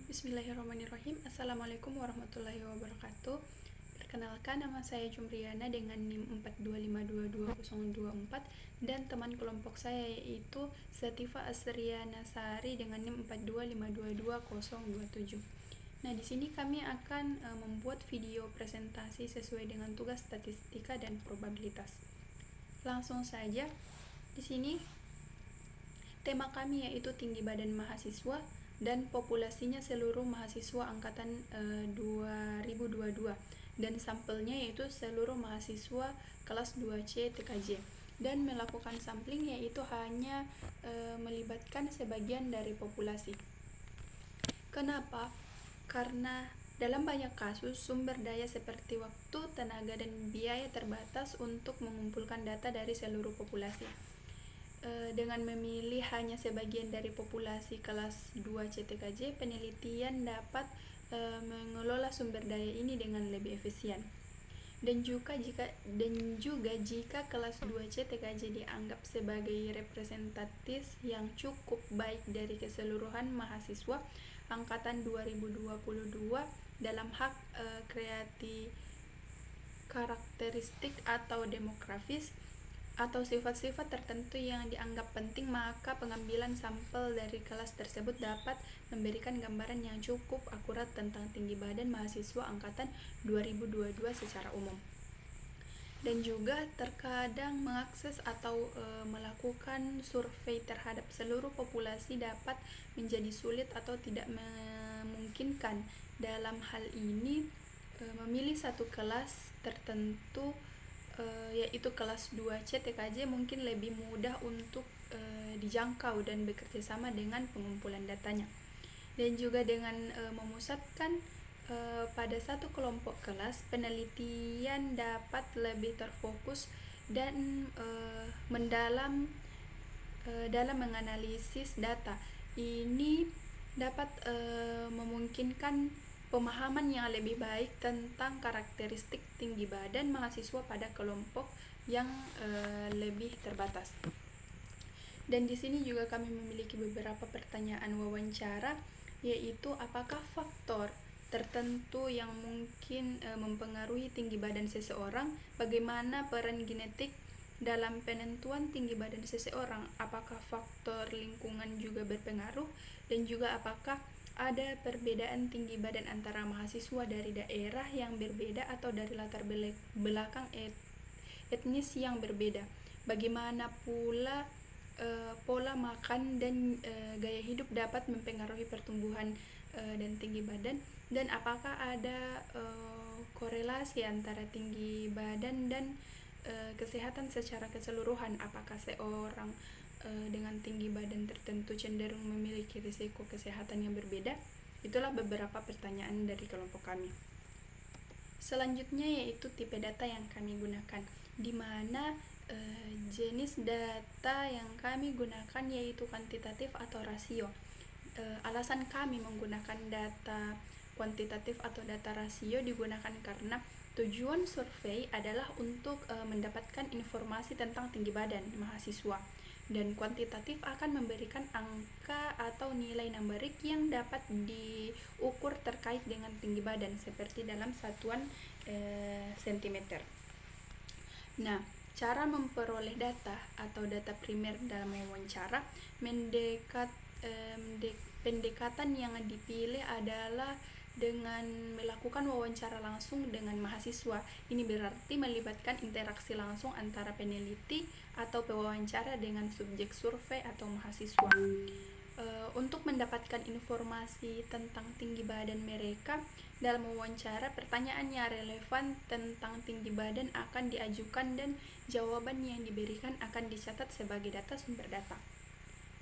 Bismillahirrahmanirrahim. Assalamualaikum warahmatullahi wabarakatuh. Perkenalkan, nama saya Jumriana dengan NIM 425222024 dan teman kelompok saya yaitu Sativa Asriana Sari dengan NIM 425222027. Nah, di sini kami akan membuat video presentasi sesuai dengan tugas statistika dan probabilitas. Langsung saja. Di sini tema kami yaitu tinggi badan mahasiswa dan populasinya seluruh mahasiswa angkatan 2022 dan sampelnya yaitu seluruh mahasiswa kelas 2C TKJ, dan melakukan sampling yaitu hanya melibatkan sebagian dari populasi. Kenapa? Karena dalam banyak kasus sumber daya seperti waktu, tenaga, dan biaya terbatas untuk mengumpulkan data dari seluruh populasi. Dengan memilih hanya sebagian dari populasi kelas 2 CTKJ, penelitian dapat mengelola sumber daya ini dengan lebih efisien. Dan juga jika kelas 2 CTKJ dianggap sebagai representatif yang cukup baik dari keseluruhan mahasiswa angkatan 2022 dalam hak kreatif, karakteristik atau demografis atau sifat-sifat tertentu yang dianggap penting, maka pengambilan sampel dari kelas tersebut dapat memberikan gambaran yang cukup akurat tentang tinggi badan mahasiswa angkatan 2022 secara umum. Dan juga terkadang mengakses atau melakukan survei terhadap seluruh populasi dapat menjadi sulit atau tidak memungkinkan. Dalam hal ini, memilih satu kelas tertentu yaitu kelas 2C TKJ mungkin lebih mudah untuk dijangkau dan bekerja sama dengan pengumpulan datanya. Dan juga dengan memusatkan pada satu kelompok kelas, penelitian dapat lebih terfokus dan mendalam dalam menganalisis data. Ini dapat memungkinkan pemahaman yang lebih baik tentang karakteristik tinggi badan mahasiswa pada kelompok yang lebih terbatas. Dan di sini juga kami memiliki beberapa pertanyaan wawancara, yaitu apakah faktor tertentu yang mungkin mempengaruhi tinggi badan seseorang, bagaimana peran genetik dalam penentuan tinggi badan seseorang, apakah faktor lingkungan juga berpengaruh, dan juga apakah ada perbedaan tinggi badan antara mahasiswa dari daerah yang berbeda atau dari latar belakang etnis yang berbeda. Bagaimana pula pola makan dan gaya hidup dapat mempengaruhi pertumbuhan dan tinggi badan, dan apakah ada korelasi antara tinggi badan dan kesehatan secara keseluruhan, apakah seorang dengan tinggi badan tertentu cenderung memiliki risiko kesehatan yang berbeda. Itulah beberapa pertanyaan dari kelompok kami. Selanjutnya yaitu tipe data yang kami gunakan, di mana jenis data yang kami gunakan yaitu kuantitatif atau rasio. Alasan kami menggunakan data kuantitatif atau data rasio digunakan karena tujuan survei adalah untuk mendapatkan informasi tentang tinggi badan mahasiswa, dan kuantitatif akan memberikan angka atau nilai numerik yang dapat diukur terkait dengan tinggi badan seperti dalam satuan sentimeter. Nah, cara memperoleh data atau data primer dalam wawancara, pendekatan yang dipilih adalah dengan melakukan wawancara langsung dengan mahasiswa. Ini berarti melibatkan interaksi langsung antara peneliti atau pewawancara dengan subjek survei atau mahasiswa. Untuk mendapatkan informasi tentang tinggi badan mereka, dalam wawancara pertanyaan yang relevan tentang tinggi badan akan diajukan dan jawaban yang diberikan akan dicatat sebagai data sumber data.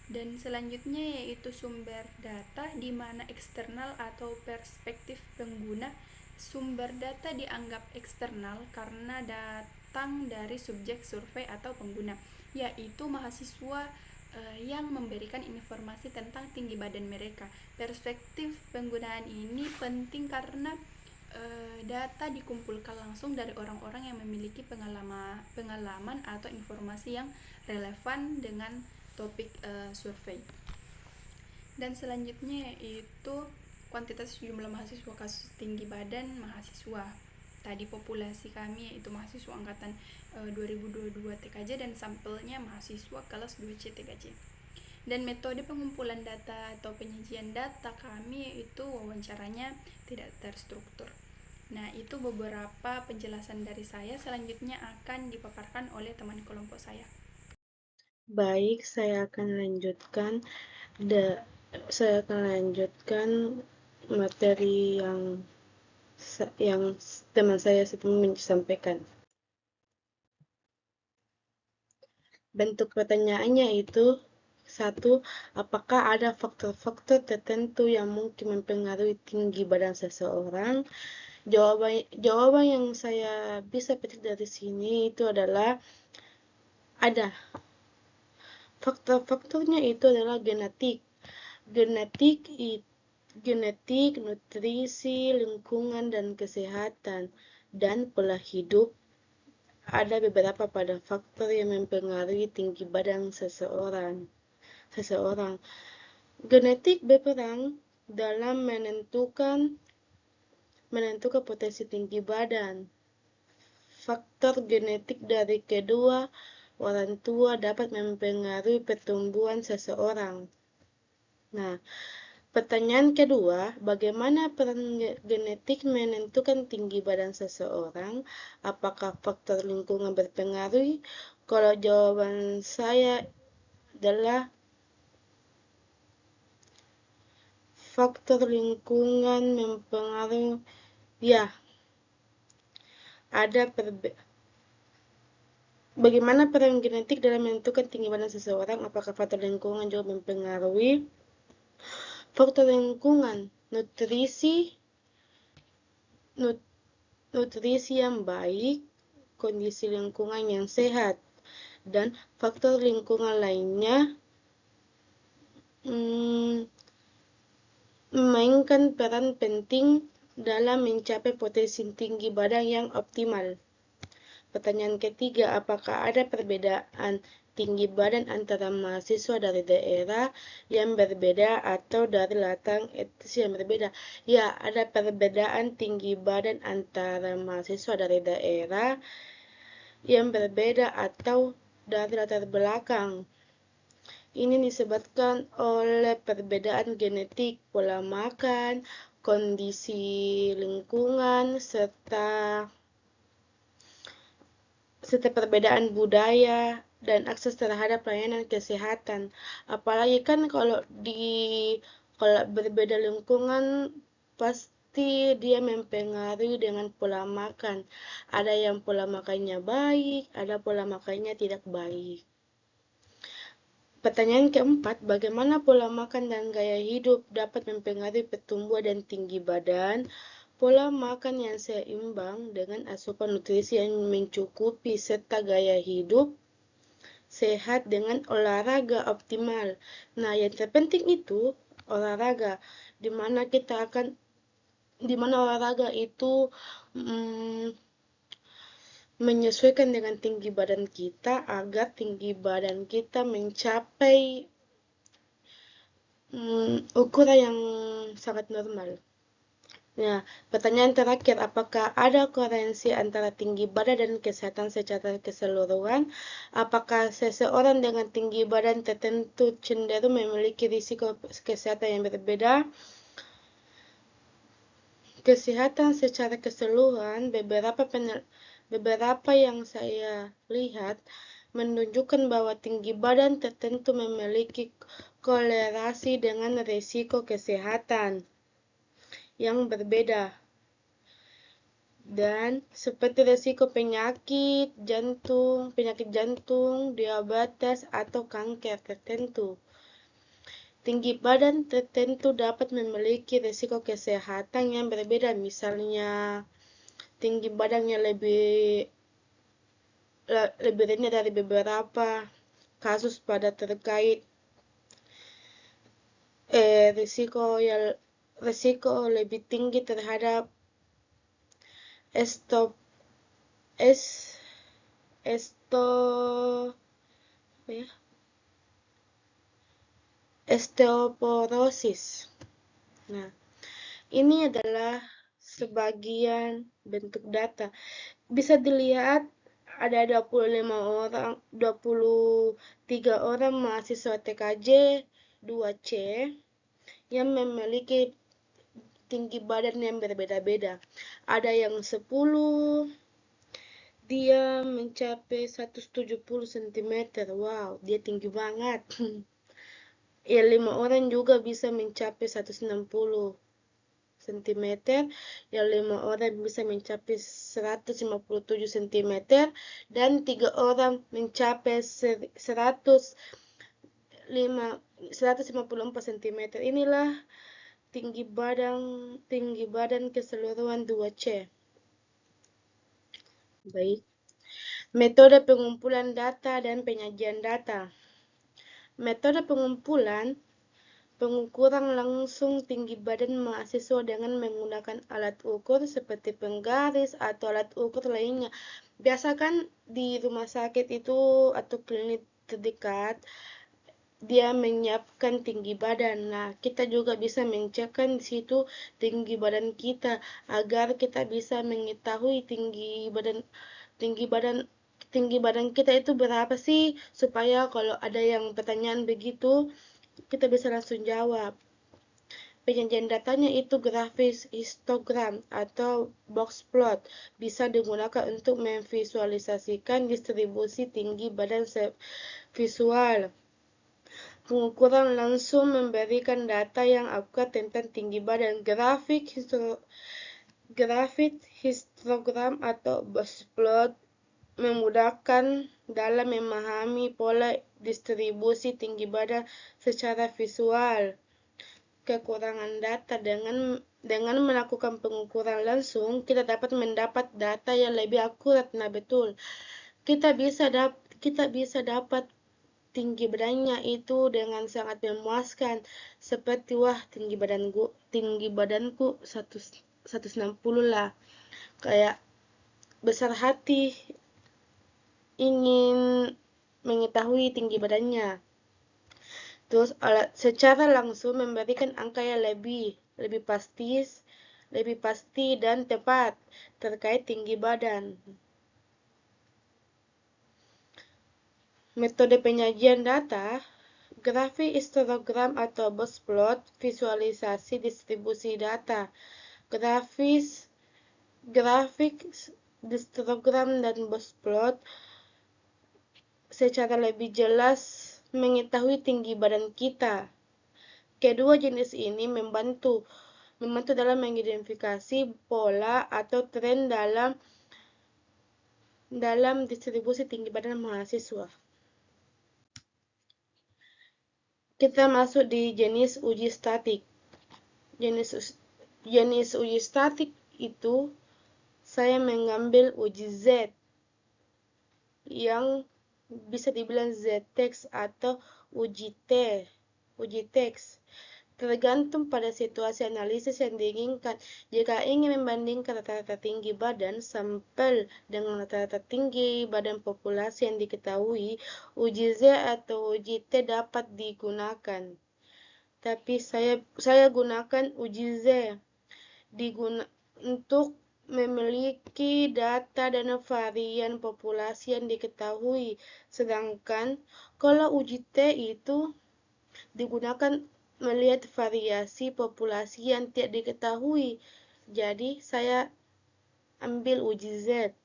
Dan selanjutnya yaitu sumber data, di mana eksternal atau perspektif pengguna. Sumber data dianggap eksternal karena datang dari subjek survei atau pengguna, yaitu mahasiswa yang memberikan informasi tentang tinggi badan mereka. Perspektif penggunaan ini penting karena data dikumpulkan langsung dari orang-orang yang memiliki pengalaman atau informasi yang relevan dengan topik survei. Dan selanjutnya yaitu kuantitas jumlah mahasiswa kasus tinggi badan mahasiswa. Tadi populasi kami yaitu mahasiswa angkatan 2022 TKJ dan sampelnya mahasiswa kelas 2C TKJ. Dan metode pengumpulan data atau penyajian data kami yaitu wawancaranya tidak terstruktur. Nah, itu beberapa penjelasan dari saya. Selanjutnya akan dipaparkan oleh teman kelompok saya. Baik, saya akan lanjutkan materi yang teman saya sebelumnya sampaikan. Bentuk pertanyaannya itu 1. Apakah ada faktor-faktor tertentu yang mungkin mempengaruhi tinggi badan seseorang? Jawaban yang saya bisa petik dari sini itu adalah ada. Faktor-faktornya itu adalah genetik, nutrisi, lingkungan, dan kesehatan, dan pola hidup. Ada beberapa pada faktor yang mempengaruhi tinggi badan seseorang. Genetik berperan dalam menentukan potensi tinggi badan. Faktor genetik dari kedua orang tua dapat mempengaruhi pertumbuhan seseorang. Nah, pertanyaan kedua, bagaimana peran genetik menentukan tinggi badan seseorang? Apakah faktor lingkungan berpengaruh? Kalau jawaban saya adalah faktor lingkungan mempengaruhi. Ya, bagaimana peran genetik dalam menentukan tinggi badan seseorang? Apakah faktor lingkungan juga mempengaruhi? Faktor lingkungan, nutrisi yang baik, kondisi lingkungan yang sehat, dan faktor lingkungan lainnya memainkan peran penting dalam mencapai potensi tinggi badan yang optimal. Pertanyaan ketiga, apakah ada perbedaan tinggi badan antara mahasiswa dari daerah yang berbeda atau dari latar etnis yang berbeda? Ya, ada perbedaan tinggi badan antara mahasiswa dari daerah yang berbeda atau dari latar belakang. Ini disebabkan oleh perbedaan genetik, pola makan, kondisi lingkungan, serta perbedaan budaya dan akses terhadap pelayanan kesehatan. Apalagi kan kalau berbeda lingkungan pasti dia mempengaruhi dengan pola makan. Ada yang pola makannya baik, ada pola makannya tidak baik. Pertanyaan keempat, bagaimana pola makan dan gaya hidup dapat mempengaruhi pertumbuhan dan tinggi badan? Pola makan yang seimbang dengan asupan nutrisi yang mencukupi serta gaya hidup sehat dengan olahraga optimal. Nah, yang terpenting itu olahraga, di mana olahraga itu menyesuaikan dengan tinggi badan kita agar tinggi badan kita mencapai ukuran yang sangat normal. Nah, pertanyaan terakhir, apakah ada korelensi antara tinggi badan dan kesehatan secara keseluruhan? Apakah seseorang dengan tinggi badan tertentu cenderung memiliki risiko kesehatan yang berbeda? Kesehatan secara keseluruhan, beberapa yang saya lihat menunjukkan bahwa tinggi badan tertentu memiliki korelasi dengan risiko kesehatan yang berbeda, dan seperti risiko penyakit jantung, diabetes, atau kanker tertentu. Tinggi badan tertentu dapat memiliki risiko kesehatan yang berbeda, misalnya tinggi badannya lebih rendah dari beberapa kasus pada terkait risiko lebih tinggi terhadap osteoporosis. Nah, Ini adalah sebagian bentuk data. Bisa dilihat ada 23 orang mahasiswa TKJ 2C yang memiliki tinggi badan yang berbeda-beda. Ada yang 10, dia mencapai 170 cm. Wow, dia tinggi banget. Ya, 5 orang juga bisa mencapai 160 cm. Yang 5 orang bisa mencapai 157 cm. Dan 3 orang mencapai 154 cm. Inilah tinggi badan keseluruhan 2C. Baik. Metode pengumpulan data dan penyajian data. Metode pengukuran langsung tinggi badan mahasiswa dengan menggunakan alat ukur seperti penggaris atau alat ukur lainnya. Biasa kan di rumah sakit itu atau klinik terdekat, dia menyiapkan tinggi badan. Nah, kita juga bisa mencekkan di situ tinggi badan kita agar kita bisa mengetahui tinggi badan kita itu berapa sih, supaya kalau ada yang pertanyaan begitu kita bisa langsung jawab. Penyajian datanya itu grafis, histogram, atau box plot bisa digunakan untuk memvisualisasikan distribusi tinggi badan visual. Pengukuran langsung memberikan data yang akurat tentang tinggi badan. Grafik, histogram, atau box plot memudahkan dalam memahami pola distribusi tinggi badan secara visual. Kekurangan data dengan melakukan pengukuran langsung, kita dapat mendapat data yang lebih akurat. Nah, betul. Kita bisa dapat tinggi badannya itu dengan sangat memuaskan. Seperti, wah, tinggi badanku 160 lah. Kayak besar hati ingin mengetahui tinggi badannya. Terus secara langsung memberikan angka yang lebih pasti dan tepat terkait tinggi badan. Metode penyajian data, grafik, histogram atau box plot, visualisasi distribusi data. Grafik, histogram, dan box plot secara lebih jelas mengetahui tinggi badan kita. Kedua jenis ini membantu dalam mengidentifikasi pola atau tren dalam distribusi tinggi badan mahasiswa. Kita masuk di jenis uji statik. Jenis uji statik itu saya mengambil uji Z yang bisa dibilang Z-teks atau uji teks. Tergantung pada situasi analisis yang diinginkan. Jika ingin membandingkan rata-rata tinggi badan sampel dengan rata-rata tinggi badan populasi yang diketahui, uji Z atau uji T dapat digunakan. Tapi saya gunakan uji Z untuk memiliki data dan varian populasi yang diketahui. Sedangkan kalau uji T itu digunakan melihat variasi populasi yang tidak diketahui. Jadi saya ambil uji Z.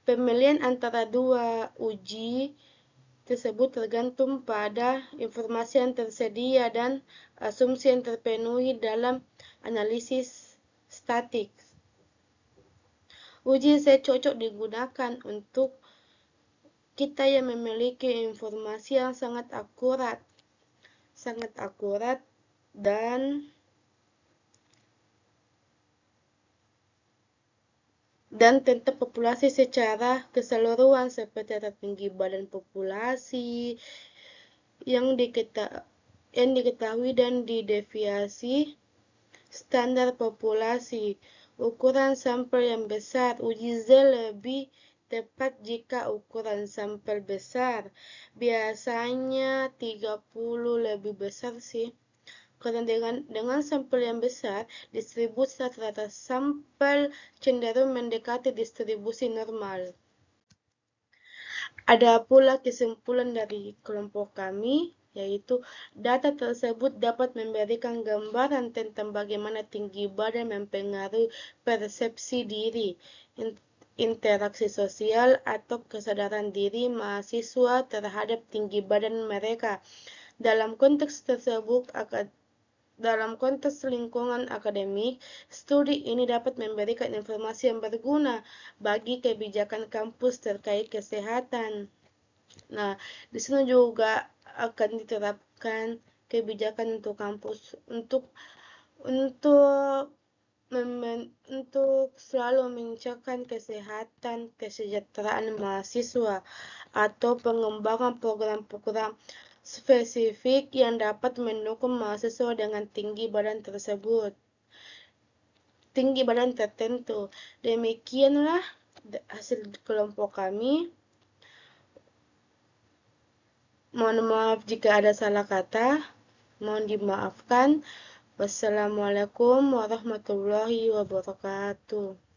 Pemilihan antara dua uji tersebut tergantung pada informasi yang tersedia dan asumsi yang terpenuhi dalam analisis statik. Uji Z cocok digunakan untuk kita yang memiliki informasi yang sangat akurat dan tentang populasi secara keseluruhan, seperti tinggi badan populasi yang diketahui dan dideviasi standar populasi. Ukuran sampel yang besar, uji Z lebih tepat jika ukuran sampel besar. Biasanya 30 lebih besar sih. Karena dengan sampel yang besar, distribusi rata-rata sampel cenderung mendekati distribusi normal. Ada pula kesimpulan dari kelompok kami, yaitu data tersebut dapat memberikan gambaran tentang bagaimana tinggi badan mempengaruhi persepsi diri, interaksi sosial, atau kesadaran diri mahasiswa terhadap tinggi badan mereka. Dalam konteks tersebut, dalam konteks lingkungan akademik, studi ini dapat memberikan informasi yang berguna bagi kebijakan kampus terkait kesehatan. Nah, di sini juga akan diterapkan kebijakan untuk kampus untuk selalu meningkatkan kesehatan kesejahteraan mahasiswa atau pengembangan program-program spesifik yang dapat mendukung mahasiswa dengan tinggi badan tertentu. Demikianlah hasil kelompok kami. Mohon maaf jika ada salah kata, mohon dimaafkan. Wassalamualaikum warahmatullahi wabarakatuh.